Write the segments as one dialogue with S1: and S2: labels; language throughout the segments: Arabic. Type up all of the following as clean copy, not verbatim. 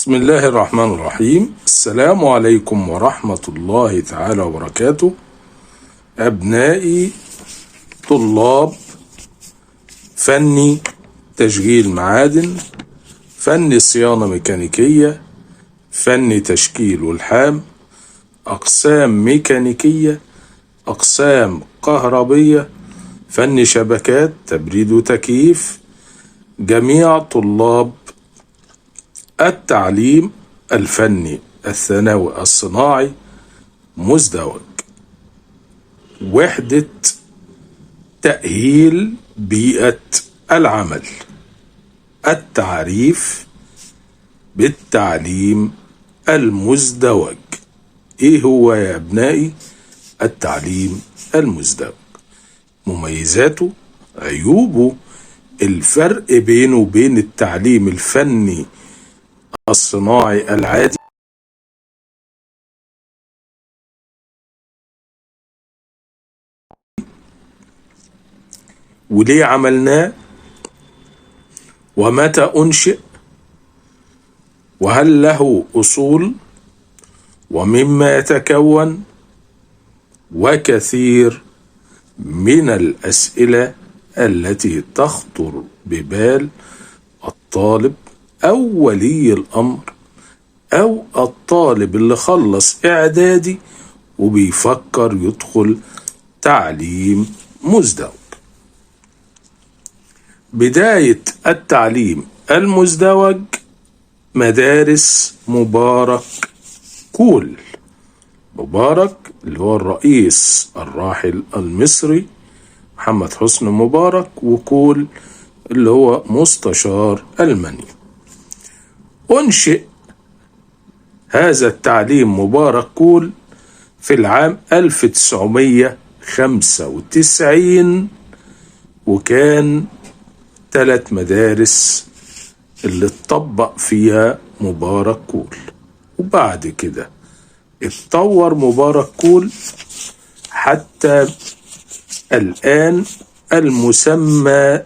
S1: بسم الله الرحمن الرحيم. السلام عليكم ورحمة الله تعالى وبركاته. أبنائي طلاب فني تشغيل معادن، فني صيانة ميكانيكية، فني تشكيل والحام، أقسام ميكانيكية، أقسام كهربية، فني شبكات تبريد وتكييف، جميع طلاب التعليم الفني الثانوي الصناعي مزدوج، وحدة تأهيل بيئة العمل. التعريف بالتعليم المزدوج. ايه هو يا ابنائي التعليم المزدوج؟ مميزاته، عيوبه، الفرق بينه وبين التعليم الفني الصناعي العادي، وليه عملناه، ومتى أنشئ، وهل له أصول، ومما يتكون، وكثير من الأسئلة التي تخطر ببال الطالب أو ولي الأمر أو الطالب اللي خلص إعدادي وبيفكر يدخل تعليم مزدوج. بداية التعليم المزدوج مدارس مبارك كول. مبارك اللي هو الرئيس الراحل المصري محمد حسني مبارك، وكول اللي هو مستشار ألمانيا. أنشئ هذا التعليم مبارك كول في العام 1995، وكان 3 مدارس اللي اتطبق فيها مبارك كول، وبعد كده اتطور مبارك كول حتى الآن المسمى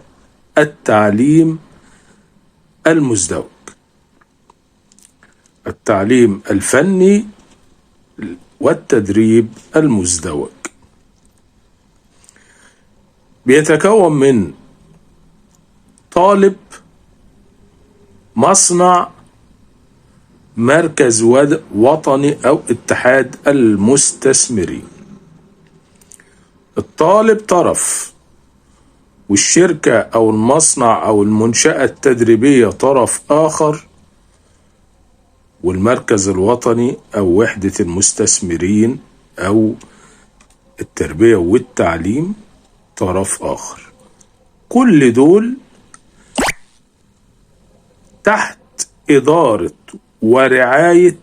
S1: التعليم المزدوج، التعليم الفني والتدريب المزدوج. بيتكون من طالب، مصنع، مركز وطني أو اتحاد المستثمرين. الطالب طرف، والشركة أو المصنع أو المنشأة التدريبية طرف آخر، والمركز الوطني أو وحدة المستثمرين أو التربية والتعليم طرف آخر. كل دول تحت إدارة ورعاية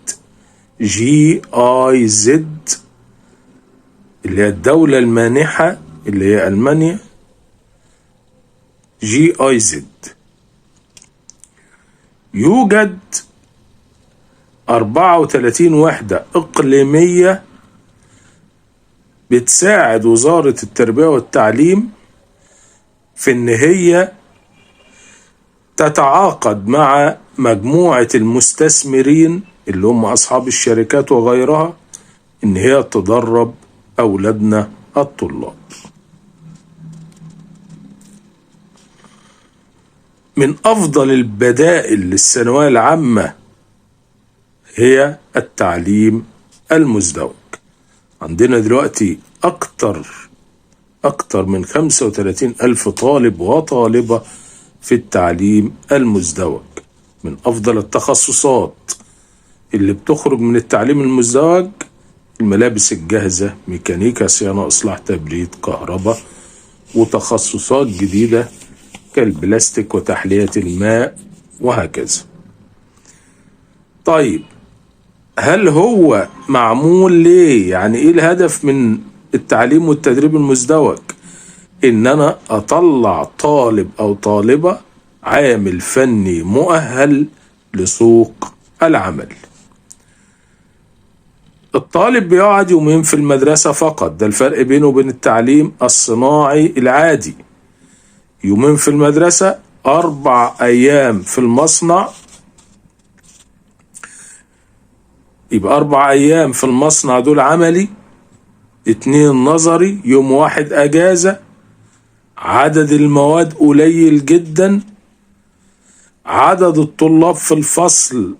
S1: GIZ اللي هي الدولة المانحة اللي هي ألمانيا. GIZ يوجد 34 وحدة إقليمية بتساعد وزارة التربية والتعليم في إن هي تتعاقد مع مجموعة المستثمرين اللي هم أصحاب الشركات وغيرها إن هي تدرب أولادنا الطلاب. من أفضل البدائل للثانوية العامة هي التعليم المزدوج. عندنا دلوقتي أكتر من 35,000 طالب وطالبة في التعليم المزدوج. من أفضل التخصصات اللي بتخرج من التعليم المزدوج الملابس الجاهزة، ميكانيكا، صيانة، إصلاح، تبريد، كهرباء، وتخصصات جديدة كالبلاستيك وتحلية الماء وهكذا. طيب، هل هو معمول ليه؟ يعني ايه الهدف من التعليم والتدريب المزدوج؟ ان انا اطلع طالب او طالبة عامل فني مؤهل لسوق العمل. الطالب بيقعد يومين في المدرسة فقط، ده الفرق بينه وبين التعليم الصناعي العادي. يومين في المدرسة، 4 أيام في المصنع، يبقى 4 أيام في المصنع دول عملي، 2 نظري، يوم واحد أجازة، عدد المواد قليل جدا، عدد الطلاب في الفصل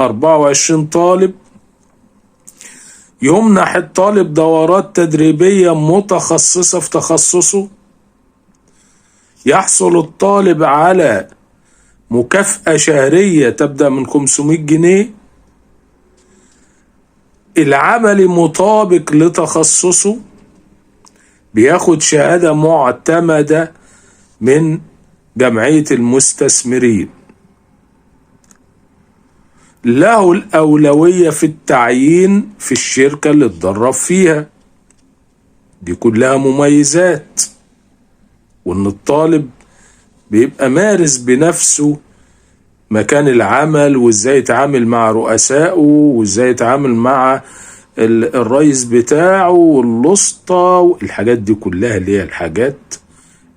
S1: 24 طالب، يمنح الطالب دورات تدريبية متخصصة في تخصصه، يحصل الطالب على مكافأة شهرية تبدأ من 500 جنيه، العمل مطابق لتخصصه، بياخد شهادة معتمدة من جمعية المستثمرين، له الأولوية في التعيين في الشركة اللي اتدرب فيها. دي كلها مميزات، وإن الطالب بيبقى مارس بنفسه مكان العمل، وإزاي يتعامل مع رؤسائه، وإزاي يتعامل مع الرئيس بتاعه والوسطى، الحاجات دي كلها اللي هي الحاجات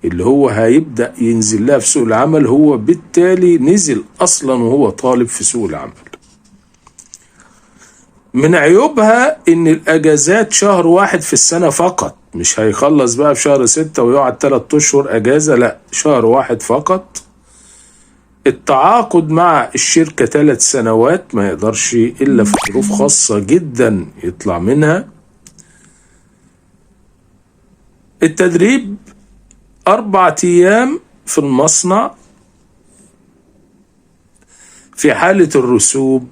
S1: اللي هو هيبدأ ينزل لها في سوق العمل. هو بالتالي نزل أصلا وهو طالب في سوق العمل. من عيوبها إن الأجازات شهر واحد في السنة فقط، مش هيخلص بقى في شهر 6 ويقعد 3 أشهر أجازة، لا، شهر واحد فقط. التعاقد مع الشركة 3 سنوات، ما يقدرش إلا في ظروف خاصة جدا يطلع منها. التدريب 4 أيام في المصنع، في حالة الرسوب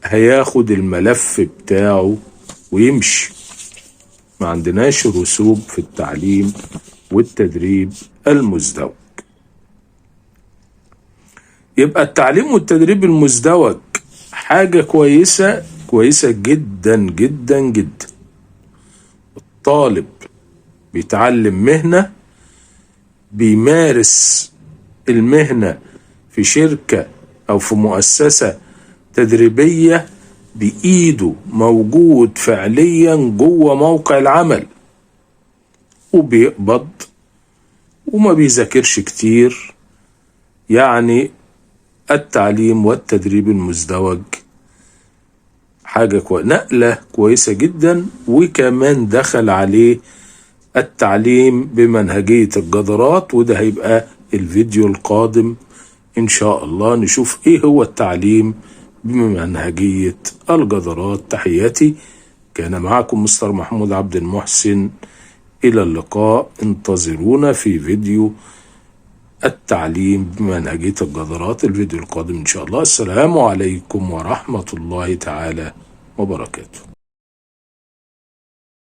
S1: هياخد الملف بتاعه ويمشي. ما عندناش رسوب في التعليم والتدريب المزدوج. يبقى التعليم والتدريب المزدوج حاجة كويسة، كويسة جدا جدا جدا. الطالب بيتعلم مهنة، بيمارس المهنة في شركة أو في مؤسسة تدريبية بإيده، موجود فعليا جوه موقع العمل، وبيقبض وما بيذاكرش كتير. يعني التعليم والتدريب المزدوج حاجة نقلة كويسة جدا. وكمان دخل عليه التعليم بمنهجية الجدارات، وده هيبقى الفيديو القادم إن شاء الله، نشوف إيه هو التعليم بمنهجية الجدارات. تحياتي، كان معكم مستر محمود عبد المحسن، إلى اللقاء. انتظرونا في فيديو التعليم بمنهجية الجدارات الفيديو القادم إن شاء الله. السلام عليكم ورحمة الله تعالى وبركاته.